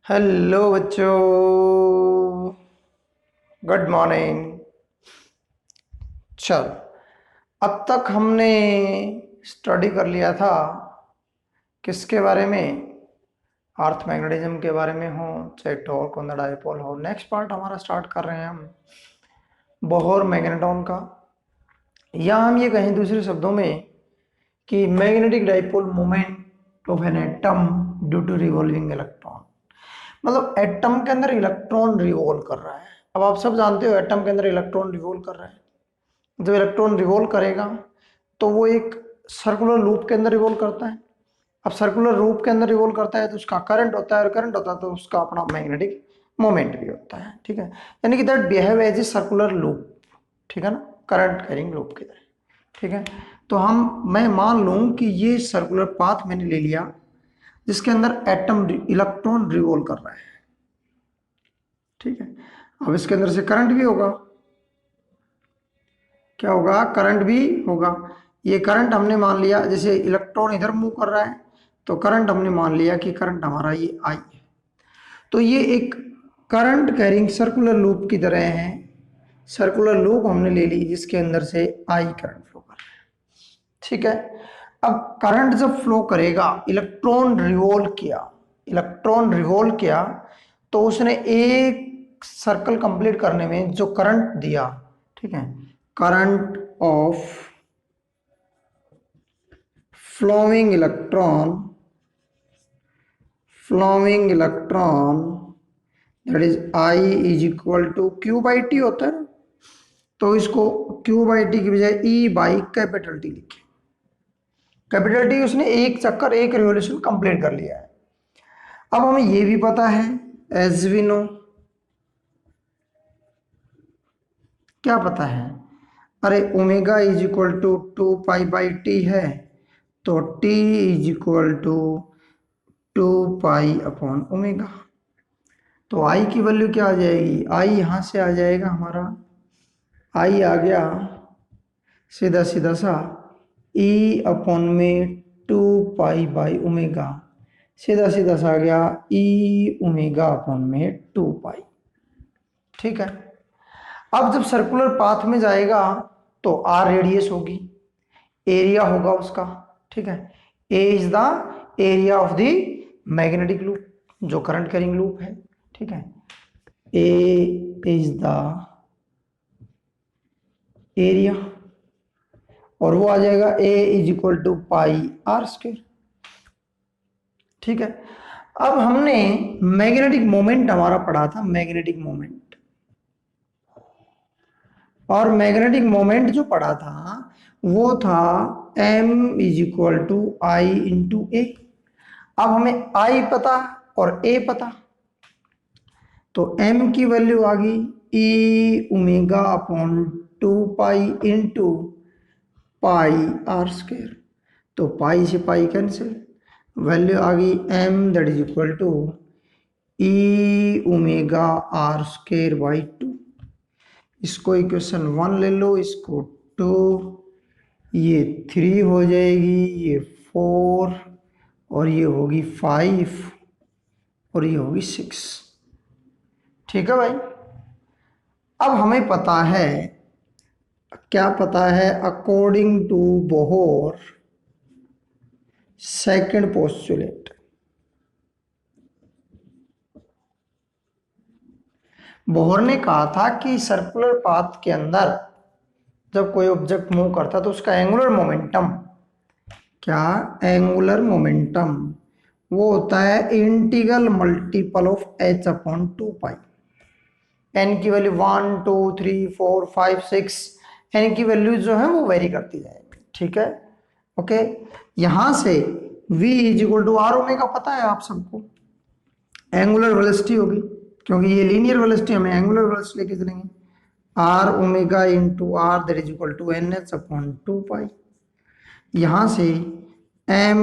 Hello बच्चों, good morning. चल, अब तक हमने स्टडी कर लिया था किसके बारे में? अर्थ मैग्नेटिज्म के बारे में हो, चाहे टॉर्क ऑन द डायपोल हो। नेक्स्ट पार्ट हमारा स्टार्ट कर रहे हैं हम बोहर मैग्नेटॉन का, या हम ये कहें दूसरे शब्दों में कि magnetic dipole moment of an atom due to revolving electron. मतलब एटम के अंदर इलेक्ट्रॉन रिवॉल्व कर रहा है। अब आप सब जानते हो एटम के अंदर इलेक्ट्रॉन रिवॉल्व कर रहा है। जब इलेक्ट्रॉन रिवॉल्व करेगा तो वो एक सर्कुलर लूप के अंदर रिवॉल्व करता है। अब सर्कुलर लूप के अंदर रिवॉल्व करता है तो उसका करंट होता है, और करंट होता है तो उसका अपना मैग्नेटिक मोमेंट भी होता है। ठीक है, यानी कि that behave as a circular loop. ठीक है ना, करंट कैरिंग लूप की तरह। ठीक है, तो मैं मान लूं कि ये सर्कुलर पाथ मैंने ले लिया जिसके अंदर एटम इलेक्ट्रॉन रिवॉल्व कर रहा है। ठीक है, अब इसके अंदर से करंट भी होगा। क्या होगा? करंट भी होगा। ये करंट हमने मान लिया, जैसे इलेक्ट्रॉन इधर मूव कर रहा है तो करंट हमने मान लिया कि करंट हमारा ये आई है। तो ये एक करंट कैरिंग सर्कुलर लूप की तरह है। सर्कुलर लूप हमने ले ली जिसके अंदर से आई करंट फ्लो कर रहा है। ठीक है, अब करंट जब फ्लो करेगा, इलेक्ट्रॉन रिवॉल्व किया तो उसने एक सर्कल कंप्लीट करने में जो करंट दिया, ठीक है, current of flowing electron that is I is equal to Q by T होता है। तो इसको Q by T की बजाय E by कैपिटल T लिखे। कैपिटल T उसने एक चक्कर, एक रिवोल्यूशन कंप्लीट कर लिया है। अब हमें ये भी पता है, एज वी नो, क्या पता है? अरे ओमेगा इज इक्वल टू 2 पाई/T है, तो T इज इक्वल टू 2 पाई/ओमेगा। तो आई की वैल्यू क्या आ जाएगी? आई यहां से आ जाएगा हमारा, आई आ गया सीधा सीधा सा E/में 2 पाई/ओमेगा, सीधा सीधा सा आ गया E/में 2 पाई। ठीक है, अब जब सर्कुलर पाथ में जाएगा तो आर रेडियस होगी, एरिया होगा उसका। ठीक है, A is the area of the magnetic loop, जो करंट कैरिंग लूप है। ठीक है, ए इज द एरिया, और वो आ जाएगा ए इज इक्वल टू पाई/r²। ठीक है, अब हमने मैग्नेटिक मोमेंट हमारा पढ़ा था, मैग्नेटिक मोमेंट, और मैग्नेटिक मोमेंट जो पढ़ा था वो था m is equal to I into A. अब हमें आई पता और ए पता, तो m की वैल्यू आ गई E/2 पाई इंटू पाई/r²। तो पाई से पाई कैंसिल, वैल्यू आ गई m that is equal to E/r²/2। इसको इक्वेशन 1 ले लो, इसको 2, ये 3 हो जाएगी, ये 4, और ये होगी 5, और ये होगी 6। ठीक है भाई, अब हमें पता है, क्या पता है? According to Bohr second postulate, Bohr ने कहा था कि सर्कुलर पाथ के अंदर जब कोई ऑब्जेक्ट मूव करता तो उसका एंगुलर मोमेंटम, क्या? एंगुलर मोमेंटम वो होता है integral multiple of h/2 pi. N की वैल्यू 1 2 3 4 5 6, एन की वैल्यू जो है वो वेरी करती जाएगी। ठीक है, ओके, यहां से v is equal to r omega पता है आप सबको, एंगुलर वेलोसिटी होगी, क्योंकि ये लीनियर वेलोसिटी, हमें एंगुलर वेलोसिटी लेके चलेंगे। R omega into r that is equal to NH/2 pi. यहां से m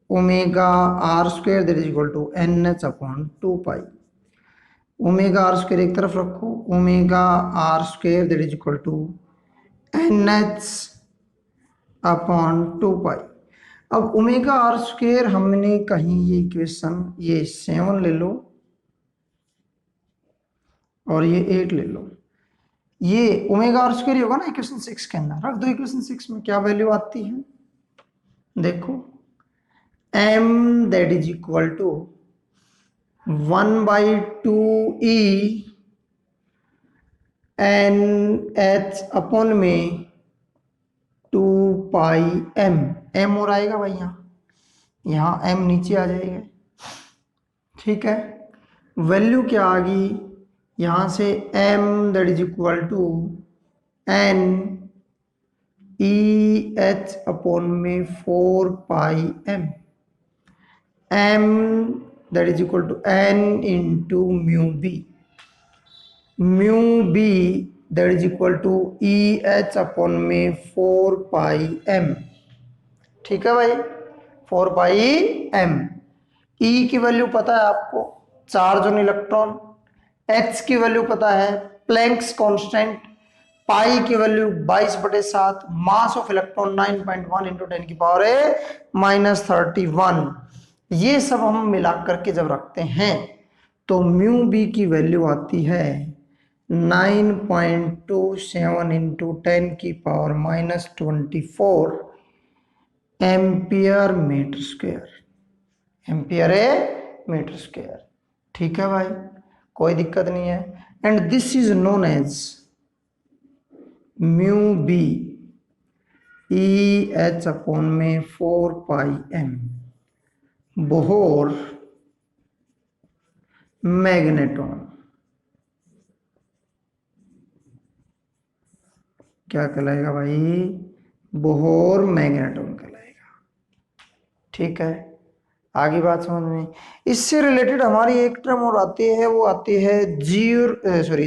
omega r² that is equal to NH/2 pi. Omega r² एक तरफ रखो, omega r² that is equal to NH/2 pi. अब omega are square हमने कहीं ये equation ये 7 ले लो और ये 8 ले लो, ये ओमेगा आर स्क्वेयर होगा ना इक्वेशन 6 के अंदर, रख दो इक्वेशन 6 में। क्या वैल्यू आती है देखो, m that is equal to 1/2 e n h upon में 2 पाई m, m और आएगा भाई यहाँ m नीचे आ जाएगा, ठीक है। वैल्यू क्या आ गई यहां से, m that is equal to n e h upon में 4 pi m that is equal to n into mu b that is equal to e h upon में 4 पाई m, ठीक है भाई 4 पाई m। ई की वैल्यू पता है आपको, charge on electron, H की वैल्यू पता है प्लैंक्स कांस्टेंट, पाई की value 22/7, mass of electron 9.1 into 10 की पावर -31। ये सब हम मिला करके जब रखते हैं तो म्यू बी की वैल्यू आती है 9.27 इंटू 10 की power -24 ampere metre square, ampere metre square, ठीक है भाई कोई दिक्कत नहीं है। And this is known as mu b e h upon में 4 पाई m, बोहर मैग्नेटॉन, क्या कहलाएगा भाई, बोहर मैग्नेटॉन कहलाएगा, ठीक है। आगे बात समझ में। इससे रिलेटेड हमारी एक टर्म और आती है, वो आती है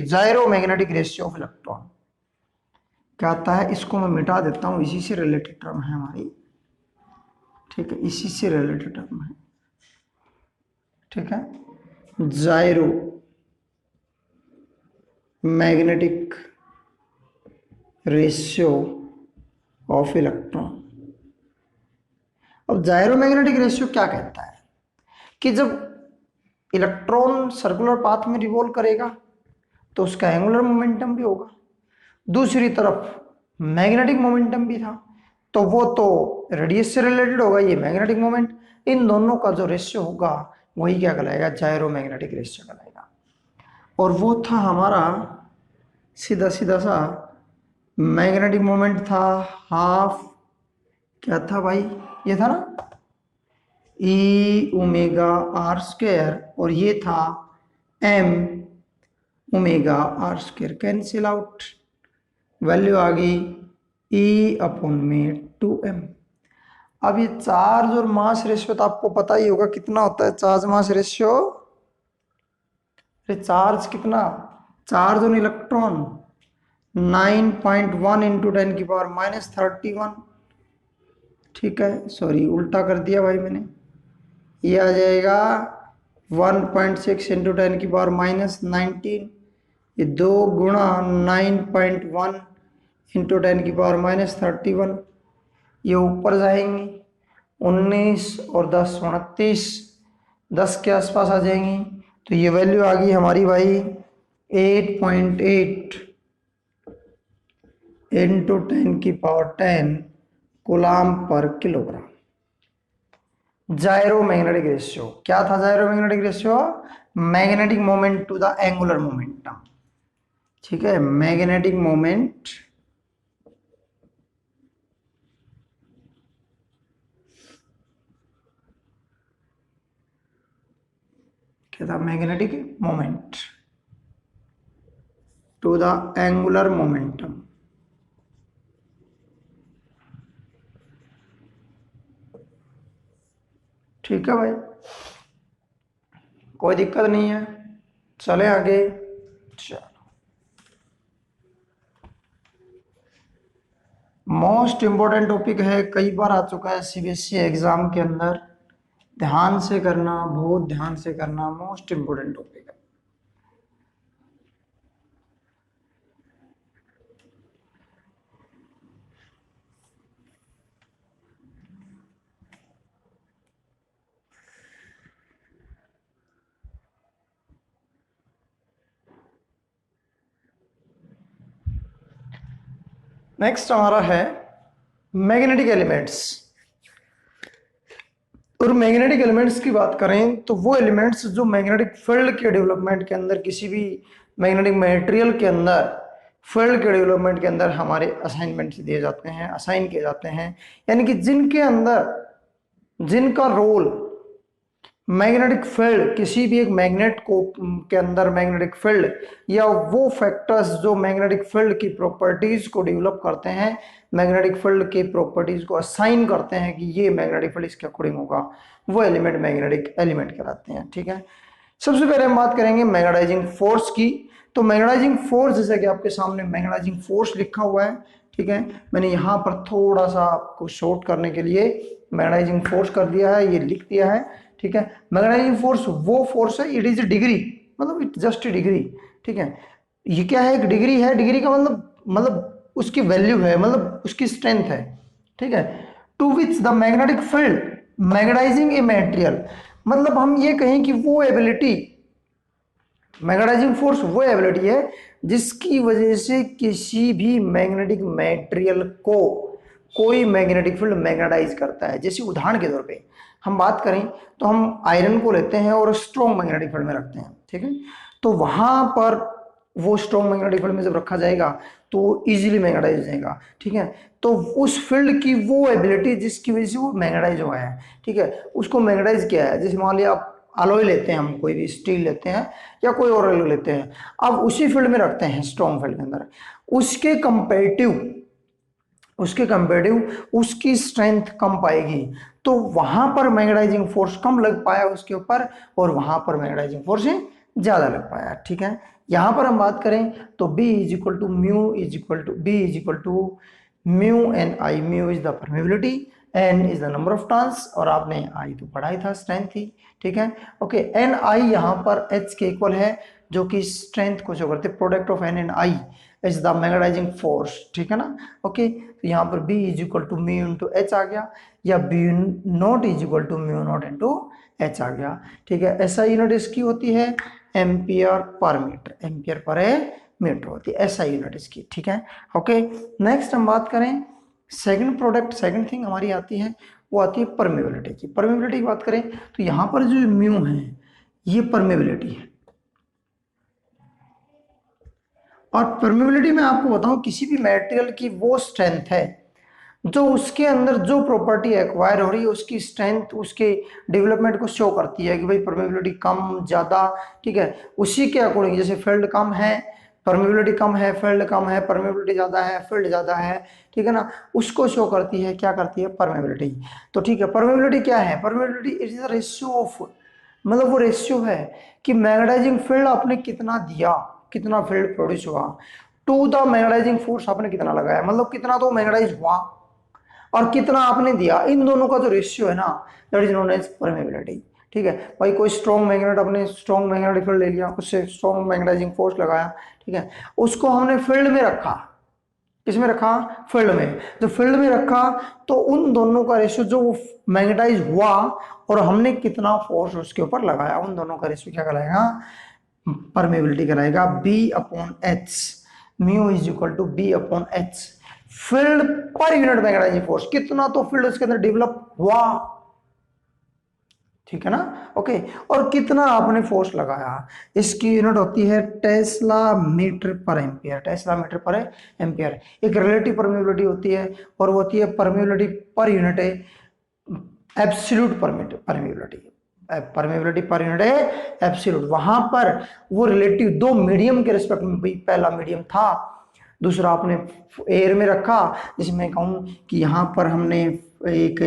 जायरो मैग्नेटिक रेशियो ऑफ इलेक्ट्रॉन, क्या आता है, इसको मैं मिटा देता हूं, इसी से रिलेटेड टर्म है हमारी, ठीक है, इसी से रिलेटेड टर्म है, ठीक है। जायरो मैग्नेटिक रेशियो ऑफ इलेक्ट्रॉन। अब जायरो मैग्नेटिक रेशियो क्या कहता है कि जब इलेक्ट्रॉन सर्कुलर पाथ में रिवॉल्व करेगा तो उसका एंगुलर मोमेंटम भी होगा, दूसरी तरफ मैग्नेटिक मोमेंटम भी था, तो वो तो रेडियस से रिलेटेड होगा, ये मैग्नेटिक मोमेंट, इन दोनों का जो रेशियो होगा वही क्या कहलाएगा, जायरो मैग्नेटिक रेशियो कहलाएगा। और वो था हमारा सीधा सीधा सा मैग्नेटिक मोमेंट था हाफ, क्या था भाई, ये था ना ई ओमेगा आर स्क्वायर, और ये था M omega R square, cancel out, value आ गई ई अपॉन में 2m। अब ये चार्ज और मास रेशियो तो आपको पता ही होगा कितना होता है चार्ज मास रेशियो, चार्ज कितना, चार्ज ऑन इलेक्ट्रॉन 9.1 इंटू 10 की पावर -31, ठीक है, सॉरी उल्टा कर दिया भाई मैंने, ये आ जाएगा 1.6 इंटू 10 की पावर -19, ये 2 गुणा 9.1 इंटू 10 की पावर -31, ये ऊपर जाएंगी 19 और 10 29, 10 के आसपास आ जाएंगी, तो ये वैल्यू आ गई हमारी भाई 8.8 इंटू 10 की पावर 10 कूलाम पर किलोग्राम। जायरो मैग्नेटिक रेशियो क्या था, gyro magnetic ratio magnetic moment to the angular momentum, ठीक है, मैग्नेटिक मोमेंट क्या था, magnetic moment to the angular momentum, ठीक है भाई कोई दिक्कत नहीं है, चले आगे। चलो मोस्ट इंपॉर्टेंट टॉपिक है, कई बार आ चुका है सीबीएसई एग्जाम के अंदर, ध्यान से करना, बहुत ध्यान से करना, मोस्ट इंपॉर्टेंट टॉपिक है। नेक्स्ट हमारा है मैग्नेटिक एलिमेंट्स। और मैग्नेटिक एलिमेंट्स की बात करें तो वो एलिमेंट्स जो मैग्नेटिक फील्ड के डेवलपमेंट के अंदर, किसी भी मैग्नेटिक मटेरियल के अंदर फील्ड के डेवलपमेंट के अंदर हमारे असाइनमेंट दिए जाते हैं, असाइन किए जाते हैं, यानी कि जिनके अंदर, जिनका रोल मैग्नेटिक फील्ड, किसी भी एक मैग्नेट को के अंदर मैग्नेटिक फील्ड या वो फैक्टर्स जो मैग्नेटिक फील्ड की प्रॉपर्टीज को डेवलप करते हैं, मैग्नेटिक फील्ड के प्रॉपर्टीज को असाइन करते हैं कि ये मैग्नेटिक फील्ड इसके अकॉर्डिंग होगा, वो एलिमेंट मैग्नेटिक एलिमेंट कहलाते हैं। ठीक है, सबसे पहले हम बात करेंगे मैग्नेटाइजिंग फोर्स की। तो मैग्नेटाइजिंग फोर्स, जैसे कि आपके सामने मैग्नेटाइजिंग फोर्स लिखा हुआ है, ठीक है, मैंने यहाँ पर थोड़ा सा आपको शॉर्ट करने के लिए मैग्नेटाइजिंग फोर्स कर दिया है, ये लिख दिया है। ठीक है, मैग्नेटाइजिंग फोर्स वो फोर्स है, इट इज ए डिग्री, मतलब इट जस्ट ए डिग्री। ठीक है, ये क्या है, एक डिग्री है, डिग्री का मतलब उसकी वैल्यू है, मतलब उसकी स्ट्रेंथ है। ठीक है, to which the magnetic field magnetizing a material, मतलब हम ये कहें कि वो एबिलिटी, मैग्नेटाइजिंग फोर्स वो एबिलिटी है जिसकी वजह से किसी भी मैग्नेटिक मटेरियल को कोई मैग्नेटिक फील्ड मैग्नेटाइज करता है। जैसे उदाहरण के तौर पे हम बात करें तो हम आयरन को लेते हैं और स्ट्रॉन्ग मैग्नेटिक फील्ड में रखते हैं। ठीक है, तो वहां पर वो स्ट्रॉन्ग मैग्नेटिक फील्ड में जब रखा जाएगा तो इजीली मैग्नेटाइज हो जाएगा। ठीक है, तो उस फील्ड की वो एबिलिटी जिसकी वजह से वो मैग्नेटाइज हुआ है, ठीक है, उसको मैग्नेटाइज किया है। जैसे मान लिया आप अलॉय लेते हैं, हम कोई भी स्टील लेते हैं या कोई और अलॉय लेते हैं, अब उसी फील्ड में रखते हैं, स्ट्रॉन्ग फील्ड के अंदर, उसके कंपेरेटिव उसकी स्ट्रेंथ कम पाएगी, तो वहां पर मैग्नेटाइजिंग फोर्स कम लग पाया उसके ऊपर, और वहां पर मैग्नेटाइजिंग फोर्स ज्यादा लग पाया। ठीक है, यहां पर हम बात करें तो B is equal to mu is equal to B is equal to mu n i. Mu is the permeability, n is the number of turns, और आपने आई तो पढ़ा ही था, स्ट्रेंथ थी। ठीक है, ओके, एन आई यहाँ पर एच के इक्वल है, जो कि स्ट्रेंथ को शो करते, product of N and I is the magnetizing force. ठीक है ना, ओके, तो यहाँ पर B is equal to mu into H आ गया, या B naught is equal to mu naught into H आ गया। ठीक है, ऐसा यूनिट इसकी होती है ampere per metre, ampere per metre होती है, ऐसा यूनिट इसकी। ठीक है, ओके, नेक्स्ट हम बात करें सेकंड प्रोडक्ट, सेकंड थिंग हमारी आती है, वो आती है परमेबिलिटी की। परमेबिलिटी की बात करें तो यहाँ पर जो म्यू है ये परमेबिलिटी है, और परमेबिलिटी में आपको बताऊं किसी भी मटेरियल की वो स्ट्रेंथ है जो उसके अंदर जो प्रॉपर्टी एक्वायर हो रही है उसकी स्ट्रेंथ उसके डेवलपमेंट को शो करती है कि भाई परमेबिलिटी कम ज्यादा। ठीक है, उसी के अकॉर्डिंग, जैसे फील्ड कम है परमेबिलिटी कम है, फील्ड कम है परमेबिलिटी ज्यादा है, फील्ड ज्यादा है, ठीक है ना, उसको शो करती है, क्या करती है, परमेबिलिटी। तो ठीक है, परमेबिलिटी क्या है, permeability it is the ratio of, मतलब वो रेशियो है कि मैग्नेटाइजिंग फील्ड आपने कितना दिया, कितना फील्ड प्रोड्यूस हुआ, टू द मैग्नेटाइजिंग फोर्स आपने कितना लगाया, मतलब कितना तो मैग्नेटाइज हुआ और कितना आपने दिया, इन दोनों का जो रेशियो है ना, that is known as permeability. ठीक है, भाई कोई स्ट्रॉन्ग मैग्नेट, अपने स्ट्रॉन्ग मैग्नेटिक फील्ड ले लिया, उससे स्ट्रॉन्ग मैग्नेटाइजिंग फोर्स लगाया, ठीक है, उसको हमने फील्ड में रखा, किसमें रखा, फील्ड में, जो फील्ड में रखा तो उन दोनों का रेशियो जो मैग्नेटाइज हुआ और हमने कितना फोर्स उसके ऊपर लगाया, उन दोनों का रेशियो क्या कहलाएगा, परमेबिलिटी कहलाएगा। B upon h, mu is equal to b upon h, field per unit magnetizing force, कितना तो फील्ड उसके अंदर डेवलप हुआ, ठीक है ना, ओके, और कितना आपने फोर्स लगाया, इसकी यूनिट होती है टेस्ला मीटर पर एम्पियर, टेस्ला मीटर पर एम्पियर। एक रिलेटिव परमेबिलिटी होती है और वो होती है परमेबिलिटी पर यूनिट है absolute permeability, permeability per unit है एब्सोल्यूट। वहां पर वो रिलेटिव दो मीडियम के रिस्पेक्ट में, भाई पहला मीडियम था, दूसरा आपने एयर में रखा, जैसे मैं कहूँ कि यहाँ पर हमने एक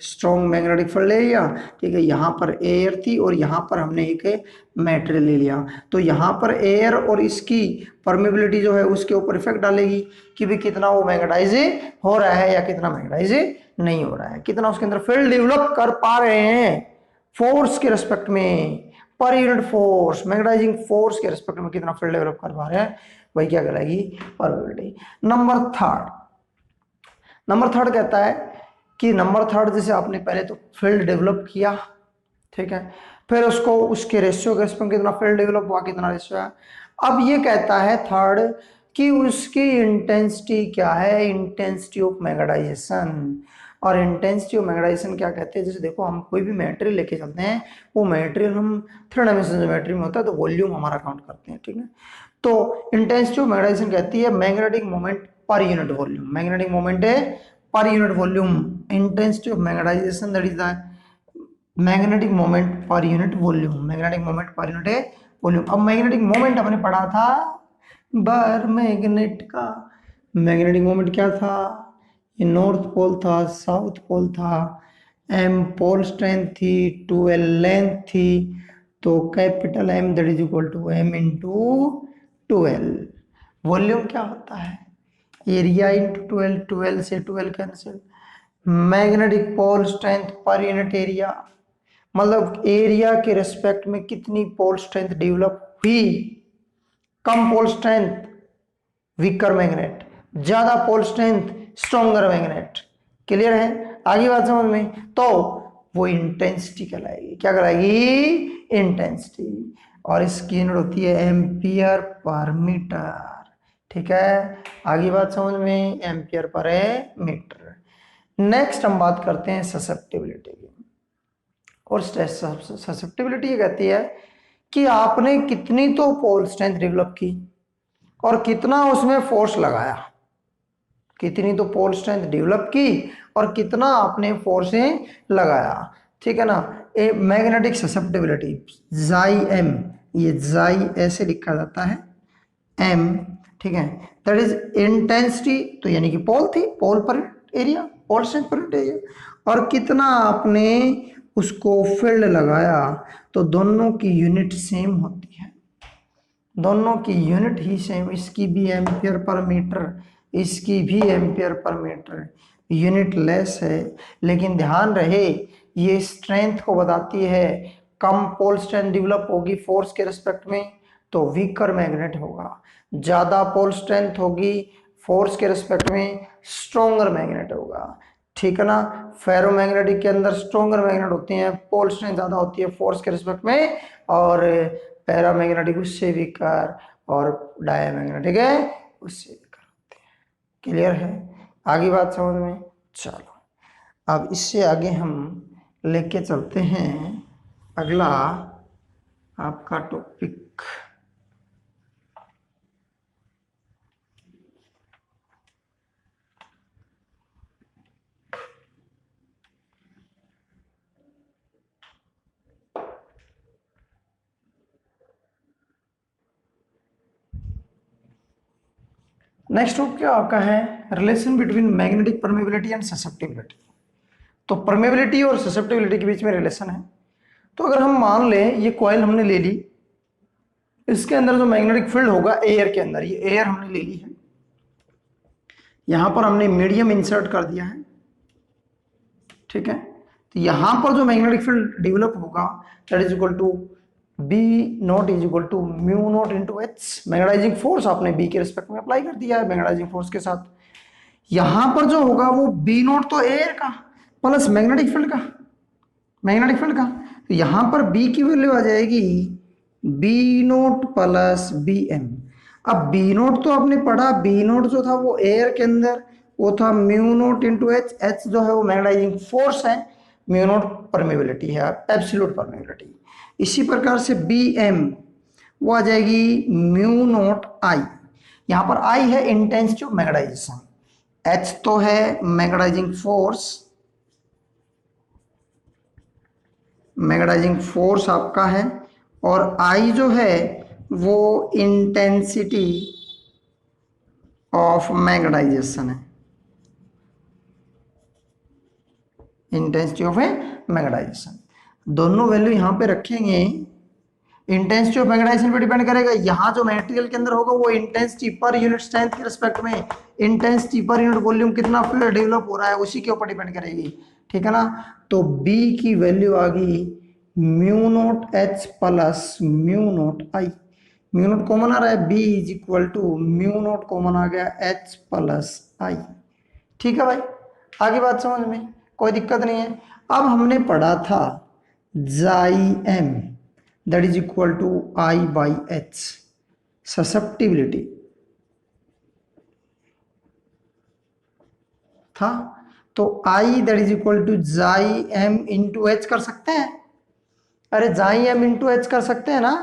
स्ट्रॉन्ग मैग्नेटिक फील्ड ले लिया, ठीक है, यहाँ पर एयर थी और यहाँ पर हमने एक मटेरियल ले लिया, तो यहाँ पर एयर और इसकी परमेबिलिटी जो है उसके ऊपर इफेक्ट डालेगी कि भी कितना वो मैग्नेटाइज हो रहा है या कितना मैग्नेटाइज नहीं हो रहा है, कितना उसके अंदर फील्ड डेवलप कर पा रहे हैं फोर्स के रेस्पेक्ट में, per unit force, magnetizing force के रेस्पेक्ट में कितना फील्ड डेवलप कर पा रहे हैं, वही क्या कहलाएगी, परमेबिलिटी। नंबर थर्ड कहता है कि नंबर थर्ड, जैसे आपने पहले तो फील्ड डेवलप किया, ठीक है, फिर उसको उसके रेशियो के रेस्पेक्ट में कितना फील्ड डेवलप हुआ, कितना रेशियो है। अब ये कहता है थर्ड कि उसकी इंटेंसिटी क्या है, इंटेंसिटी ऑफ मैग्नेटाइजेशन। और इंटेंसिटी ऑफ मैग्नेटाइजेशन क्या कहते हैं, जैसे देखो हम कोई भी मटेरियल लेके चलते हैं, वो मटेरियल हम थ्री डायमेंशनल ज्योमेट्री में होता है तो वॉल्यूम हमारा काउंट करते हैं, ठीक है। तो इंटेंसिटी ऑफ मैग्नेटाइजेशन कहती है magnetic moment per unit volume, magnetic moment है per unit volume, intensity of magnetization that is the magnetic moment per unit volume, magnetic moment per unit volume. अब मैग्नेटिक मोमेंट हमने पढ़ा था bar magnet का, magnetic moment क्या था, ये north pole था, साउथ पोल था, एम पोल स्ट्रेंथ थी, 2L लेंथ थी, तो capital m that is equal to m into 2L। Volume क्या होता है, एरिया इंटू 2L, 2L से 2L cancel, magnetic pole strength per unit area, मतलब एरिया के रिस्पेक्ट में कितनी पोल स्ट्रेंथ डेवलप हुई। कम पोल स्ट्रेंथ वीकर मैग्नेट, ज्यादा pole strength stronger magnet. Clear है, आगे बात समझ में। तो वो इंटेंसिटी कहलाएगी, क्या कहलाएगी, इंटेंसिटी। और इसकी यूनिट होती है एम्पियर पर मीटर, ठीक है। आगे बात समझ में, एम्पियर पर मीटर। नेक्स्ट हम बात करते हैं ससेप्टिबिलिटी की। और ससेप्टिबिलिटी कहती है कि आपने कितनी तो पोल स्ट्रेंथ डेवलप की और कितना उसमें फोर्स लगाया, कितनी तो पोल स्ट्रेंथ डेवलप की और कितना आपने फोर्स लगाया, ठीक है ना। ए मैग्नेटिक ससेप्टिबिलिटी जाई एम, ये जाई ऐसे लिखा जाता है एम, ठीक है। दैट इज इंटेंसिटी, तो यानी कि पोल थी, पोल पर एरिया, पोल स्ट्रेंथ पर एरिया, और कितना आपने उसको फील्ड लगाया, तो दोनों की यूनिट सेम होती है, दोनों की यूनिट ही सेम, इसकी भी एम्पियर पर मीटर, इसकी भी ampere per metre, unit less है। लेकिन ध्यान रहे ये स्ट्रेंथ को बताती है, कम पोल स्ट्रेंथ डेवलप होगी फोर्स के रिस्पेक्ट में तो वीकर मैग्नेट होगा, ज्यादा पोल स्ट्रेंथ होगी फोर्स के रिस्पेक्ट में स्ट्रोंगर मैग्नेट होगा, ठीक है ना। फेरोमैग्नेटिक के अंदर स्ट्रोंगर मैग्नेट होते हैं, पोल स्ट्रेंथ ज्यादा होती है फोर्स के रिस्पेक्ट में, और पैरामैग्नेटिक उससे वीकर, और डायमैग्नेटिक है उससे वीकर होते हैं। क्लियर है, आगे बात समझ में। चलो अब इससे आगे हम लेके चलते हैं अगला आपका टॉपिक, नेक्स्ट टॉपिक क्या आपका है, relation between magnetic permeability and susceptibility. तो परमेबिलिटी और ससेप्टिबिलिटी के बीच में रिलेशन है। तो अगर हम मान लें ये कॉइल हमने ले ली, इसके अंदर जो मैग्नेटिक फील्ड होगा एयर के अंदर, ये एयर हमने ले ली है, यहां पर हमने मीडियम इंसर्ट कर दिया है, ठीक है। तो यहां पर जो मैग्नेटिक फील्ड डेवलप होगा that is equal to b naught is equal to mu naught into h, magnetizing force आपने बी के रिस्पेक्ट में अप्लाई कर दिया है मैग्नेटाइजिंग फोर्स के साथ। यहां पर जो होगा वो बी नॉट तो एयर का प्लस मैग्नेटिक फील्ड का, मैग्नेटिक फील्ड का, तो यहां पर बी की वैल्यू आ जाएगी b naught plus b m. अब बी नोट तो आपने पढ़ा, बी नोट जो था वो एयर के अंदर वो था mu naught into H, H जो है वो मैग्नेटाइजिंग फोर्स है, म्यू नोट परमेबिलिटी है, एब्सोल्यूट परमेबिलिटी। इसी प्रकार से बी एम वो आ जाएगी म्यू नोट आई, यहां पर आई है इंटेंसिटी ऑफ मैग्नेटाइजेशन, एच तो है मैग्नेटाइजिंग फोर्स, मैग्नेटाइजिंग फोर्स आपका है, और आई जो है वो इंटेंसिटी ऑफ मैग्नेटाइजेशन है, इंटेंसिटी ऑफ मैग्नेटाइजेशन। दोनों वैल्यू यहां पे रखेंगे, इंटेंसिटी ऑफ मैग्नेटाइजेशन पे डिपेंड करेगा, यहां जो मटेरियल के अंदर होगा वो इंटेंसिटी पर यूनिट स्ट्रेंथ के रिस्पेक्ट में, इंटेंसिटी पर यूनिट वॉल्यूम कितना फील्ड डेवलप हो रहा है उसी के ऊपर डिपेंड करेगी, ठीक है ना। तो बी की वैल्यू आ गई mu naught H plus mu naught I, mu naught common आ रहा है, B is equal to mu naught common आ गया एच प्लस आई, ठीक है भाई। आगे बात समझ में, कोई दिक्कत नहीं है। अब हमने पढ़ा था chi m that is equal to i by h, susceptibility, था, तो I that is equal to chi M into h कर सकते हैं। अरे जाई एम इंटू एच कर सकते हैं ना,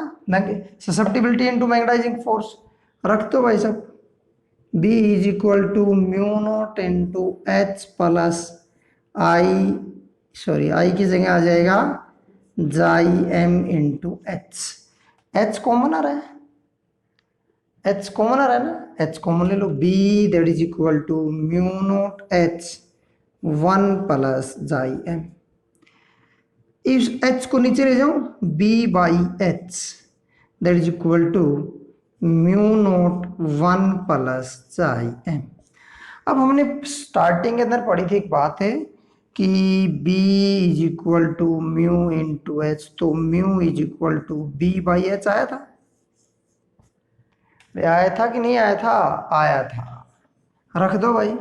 ससेप्टिबिलिटी इंटू मैग्नेटाइजिंग फोर्स। रख दो भाई साहब, B is equal to mu naught into H plus I, sorry I की जगह आ जाएगा chi M into H. H common आ रहा है, एच कॉमन आ रहा है ना, एच कॉमन ले लो। B that is equal to mu naught h 1 plus chi m. इस एच को नीचे ले जाओ, B by h that is equal to mu naught 1 plus chi m. अब हमने स्टार्टिंग के अंदर पढ़ी थी एक बात है कि B is equal to mu into H, तो mu is equal to B by H आया था, आया था कि नहीं आया था? आया था। रख दो भाई,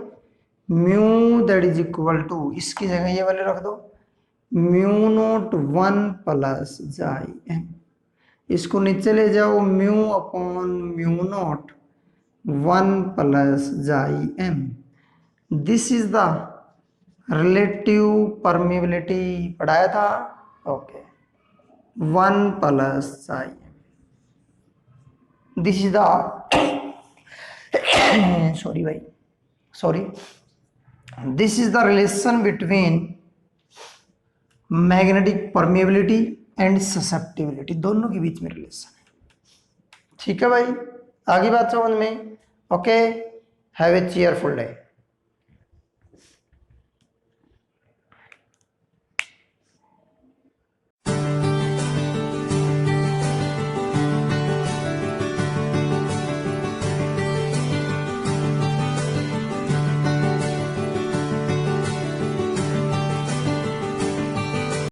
mu that is equal to, इसकी जगह ये वाले रख दो, mu naught 1 plus chi M. इसको नीचे ले जाओ, mu upon mu naught 1 plus chi M. This is the relative permeability, पढ़ाया था, okay, 1 plus chi M. This is the sorry भाई, sorry, this is the relation between magnetic permeability and susceptibility, दोनों के बीच में रिलेशन है। ठीक है भाई, आगे बात समझ में? Okay, have a cheerful day.